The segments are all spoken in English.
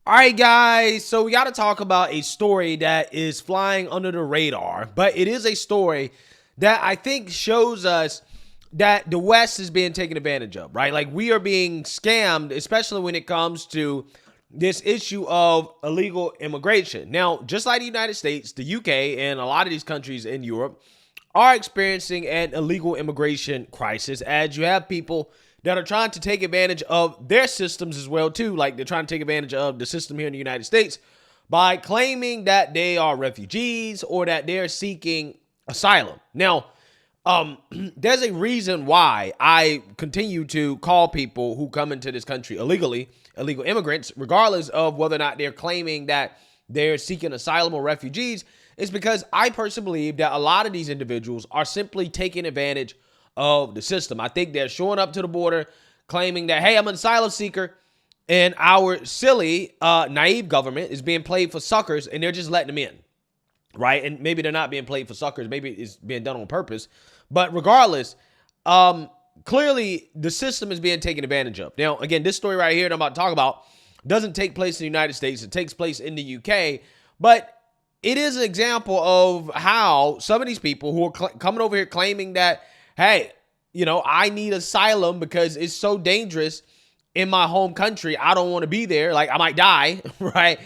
All right, guys, so we got to talk about a story that is flying under the radar, but it is a story that I think shows us that the West is being taken advantage of, right? Like, we are being scammed, especially when it comes to this issue of illegal immigration. Now, just like the United States, the UK, and a lot of these countries in Europe are experiencing an illegal immigration crisis, as you have people that are trying to take advantage of their systems as well, too. Like, they're trying to take advantage of the system here in the United States by claiming that they are refugees or that they're seeking asylum. Now, there's a reason why I continue to call people who come into this country illegally, illegal immigrants, regardless of whether or not they're claiming that they're seeking asylum or refugees, is because I personally believe that a lot of these individuals are simply taking advantage of the system. I think they're showing up to the border claiming that, hey, I'm an asylum seeker, and our silly, naive government is being played for suckers, and they're just letting them in, right? And maybe they're not being played for suckers. Maybe it's being done on purpose. But regardless, clearly the system is being taken advantage of. Now, again, this story right here that I'm about to talk about doesn't take place in the United States. It takes place in the UK. But it is an example of how some of these people who are coming over here claiming that, hey, you know, I need asylum because it's so dangerous in my home country. I don't want to be there. Like, I might die, right?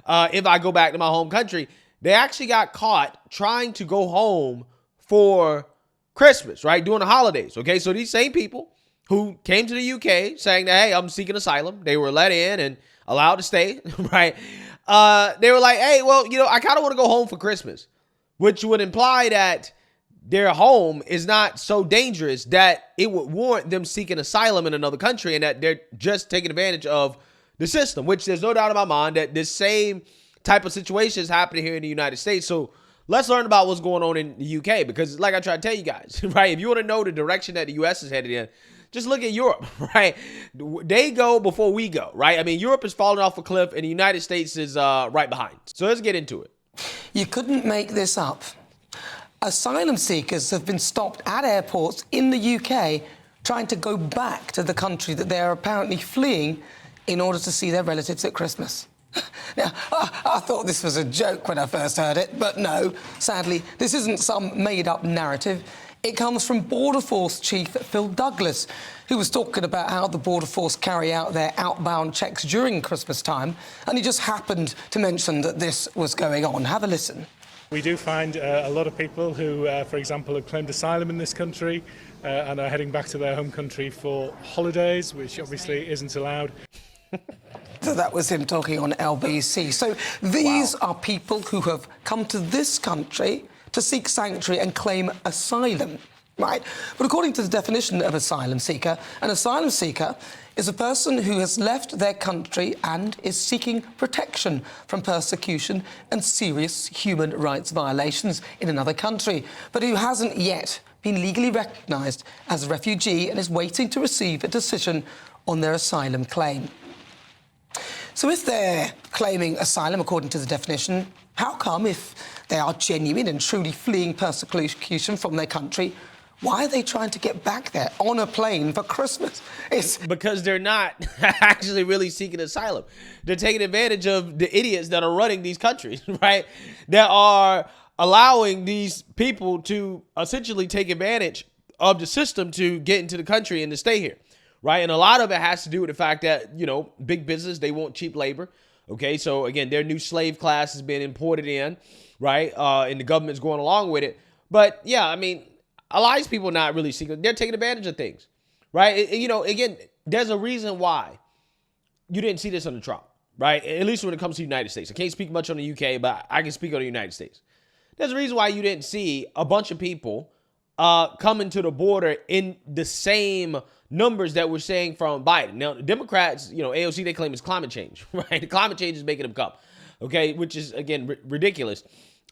If I go back to my home country. They actually got caught trying to go home for Christmas, right? During the holidays. Okay. So these same people who came to the UK saying that, hey, I'm seeking asylum. They were let in and allowed to stay, right? They were like, hey, well, you know, I kind of want to go home for Christmas, which would imply that their home is not so dangerous that it would warrant them seeking asylum in another country, and that they're just taking advantage of the system, which there's no doubt in my mind that this same type of situation is happening here in the United States. So let's learn about what's going on in the UK, because like I try to tell you guys, right, if you want to know the direction that the US is headed in, just look at Europe, right? They go before we go, right? I mean, Europe is falling off a cliff and the United States is right behind. So let's get into it. You couldn't make this up. Asylum seekers have been stopped at airports in the UK trying to go back to the country that they're apparently fleeing in order to see their relatives at Christmas. Now, I thought this was a joke when I first heard it, but no, sadly, this isn't some made-up narrative. It comes from Border Force Chief Phil Douglas, who was talking about how the Border Force carry out their outbound checks during Christmas time, and he just happened to mention that this was going on. Have a listen. We do find a lot of people who, for example, have claimed asylum in this country and are heading back to their home country for holidays, which obviously isn't allowed. So that was him talking on LBC. So these are people who have come to this country to seek sanctuary and claim asylum, right? But according to the definition of asylum seeker, an asylum seeker is a person who has left their country and is seeking protection from persecution and serious human rights violations in another country, but who hasn't yet been legally recognised as a refugee and is waiting to receive a decision on their asylum claim. So if they're claiming asylum according to the definition, how come, if they are genuine and truly fleeing persecution from their country, why are they trying to get back there on a plane for Christmas? It's because they're not actually really seeking asylum. They're taking advantage of the idiots that are running these countries, right? That are allowing these people to essentially take advantage of the system to get into the country and to stay here, right? And a lot of it has to do with the fact that, you know, big business, they want cheap labor. Okay, so again, their new slave class is being imported in, right? And the government's going along with it. But yeah, I mean, a lot of these people are not really seeking. They're taking advantage of things, right? You know, again, there's a reason why you didn't see this under Trump, right? At least when it comes to the United States. I can't speak much on the UK, but I can speak on the United States. There's a reason why you didn't see a bunch of people coming to the border in the same numbers that we're saying from Biden. Now, the Democrats, you know, AOC, they claim it's climate change, right? The climate change is making them come, okay, which is, again, ridiculous.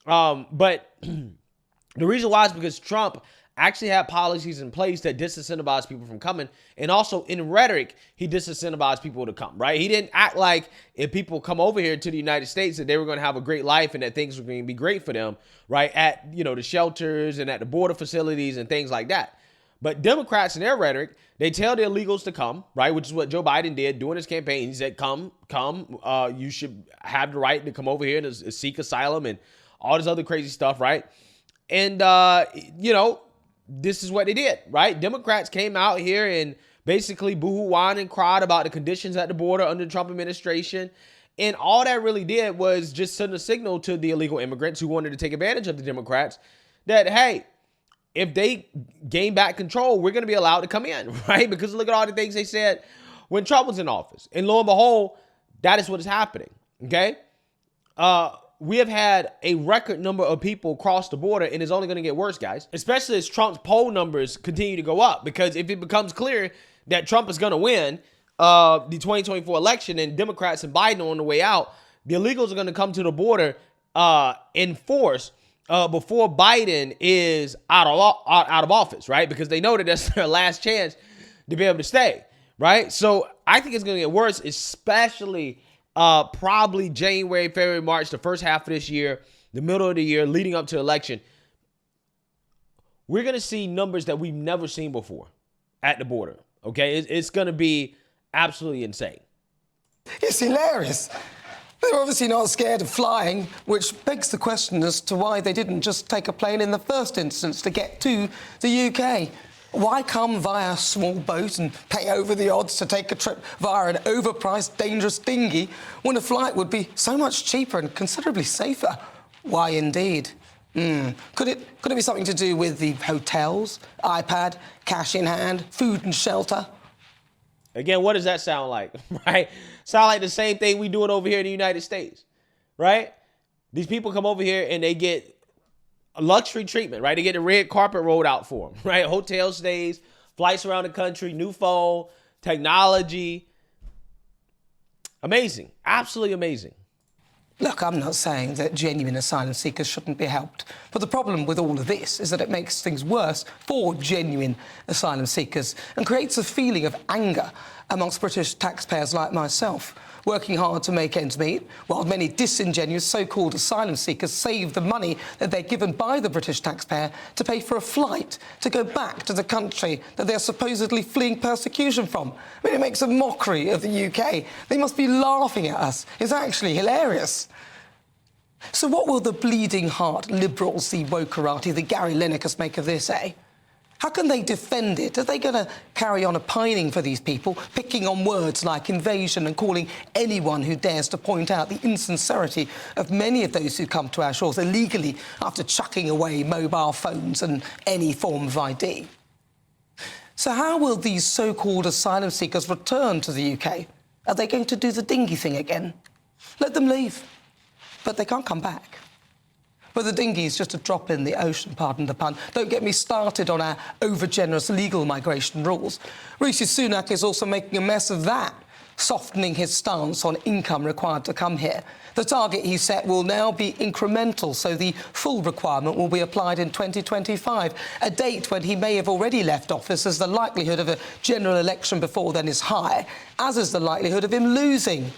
But the reason why is because Trump actually had policies in place that disincentivize people from coming. And also in rhetoric, he disincentivized people to come, right? He didn't act like if people come over here to the United States that they were going to have a great life and that things were going to be great for them, right? At, you know, the shelters and at the border facilities and things like that. But Democrats in their rhetoric, they tell the illegals to come, right? Which is what Joe Biden did during his campaign. He said, come, you should have the right to come over here and seek asylum and all this other crazy stuff, right? And, this is what they did, right? Democrats came out here and basically boo-hoo-whined and cried about the conditions at the border under the Trump administration. And all that really did was just send a signal to the illegal immigrants who wanted to take advantage of the Democrats that, hey, if they gain back control, we're going to be allowed to come in, right? Because look at all the things they said when Trump was in office. And lo and behold, that is what is happening, okay? We have had a record number of people cross the border, and it's only going to get worse, guys, especially as Trump's poll numbers continue to go up. Because if it becomes clear that Trump is going to win the 2024 election and Democrats and Biden are on the way out, the illegals are going to come to the border in force before Biden is out of office, right? Because they know that that's their last chance to be able to stay, right? So I think it's going to get worse, especially probably January, February, March, the first half of this year, the middle of the year, leading up to the election. We're going to see numbers that we've never seen before at the border, okay? It's going to be absolutely insane. It's hilarious. They're obviously not scared of flying, which begs the question as to why they didn't just take a plane in the first instance to get to the UK. Why come via a small boat and pay over the odds to take a trip via an overpriced, dangerous dinghy when a flight would be so much cheaper and considerably safer? Why indeed? Could it be something to do with the hotels, iPad, cash in hand, food and shelter? Again, what does that sound like, right? Sound like the same thing we doing over here in the United States, right? These people come over here and they get a luxury treatment, right? They get the red carpet rolled out for them, right? Hotel stays, flights around the country, new phone, technology. Amazing. Absolutely amazing. Look, I'm not saying that genuine asylum seekers shouldn't be helped, but the problem with all of this is that it makes things worse for genuine asylum seekers and creates a feeling of anger amongst British taxpayers like myself, working hard to make ends meet, while many disingenuous so-called asylum seekers save the money that they're given by the British taxpayer to pay for a flight to go back to the country that they're supposedly fleeing persecution from. I mean, it makes a mockery of the UK. They must be laughing at us. It's actually hilarious. So what will the bleeding heart liberals, the wokerati, the Gary Linekers make of this, eh? How can they defend it? Are they going to carry on opining for these people, picking on words like invasion and calling anyone who dares to point out the insincerity of many of those who come to our shores illegally after chucking away mobile phones and any form of ID? So how will these so-called asylum seekers return to the UK? Are they going to do the dinghy thing again? Let them leave. But they can't come back. But the dinghy is just a drop in the ocean, pardon the pun. Don't get me started on our over-generous legal migration rules. Rishi Sunak is also making a mess of that, softening his stance on income required to come here. The target he set will now be incremental, so the full requirement will be applied in 2025, a date when he may have already left office, as the likelihood of a general election before then is high, as is the likelihood of him losing.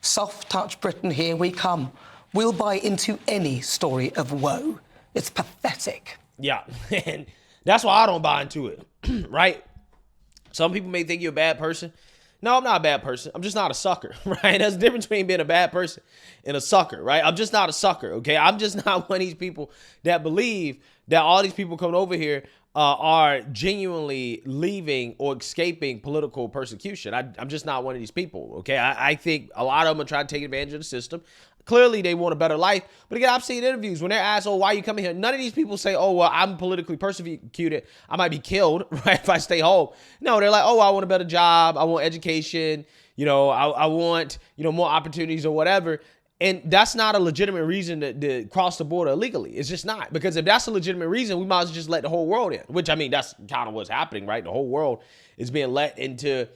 Soft-touch Britain, here we come. We'll buy into any story of woe. It's pathetic. Yeah, and that's why I don't buy into it, right? Some people may think you're a bad person. No, I'm not a bad person. I'm just not a sucker, right? There's a difference between being a bad person and a sucker, right? I'm just not a sucker, okay? I'm just not one of these people that believe that all these people coming over here are genuinely leaving or escaping political persecution. I'm just not one of these people, okay? I think a lot of them are trying to take advantage of the system. Clearly, they want a better life. But again, I've seen interviews when they're asked, oh, why are you coming here? None of these people say, oh, well, I'm politically persecuted. I might be killed, right, if I stay home. No, they're like, oh, I want a better job. I want education. I want, more opportunities or whatever. And that's not a legitimate reason to cross the border illegally. It's just not. Because if that's a legitimate reason, we might as well just let the whole world in. Which, I mean, that's kind of what's happening, right? The whole world is being let into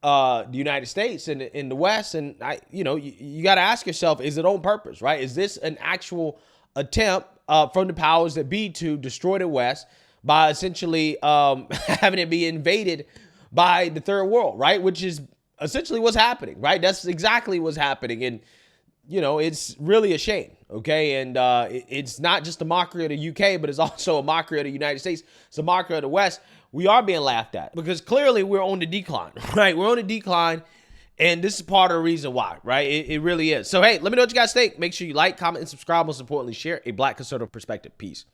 the United States and in the West. And, you got to ask yourself, is it on purpose, right? Is this an actual attempt from the powers that be to destroy the West by essentially having it be invaded by the third world, right? Which is essentially what's happening, right? That's exactly what's happening. And you know, it's really a shame, okay? And it's not just a mockery of the UK, but it's also a mockery of the United States. It's a mockery of the West. We are being laughed at because clearly we're on the decline, right? We're on the decline, and this is part of the reason why, right? It really is. So, hey, let me know what you guys think. Make sure you like, comment, and subscribe. Most importantly, share a Black conservative perspective. Peace.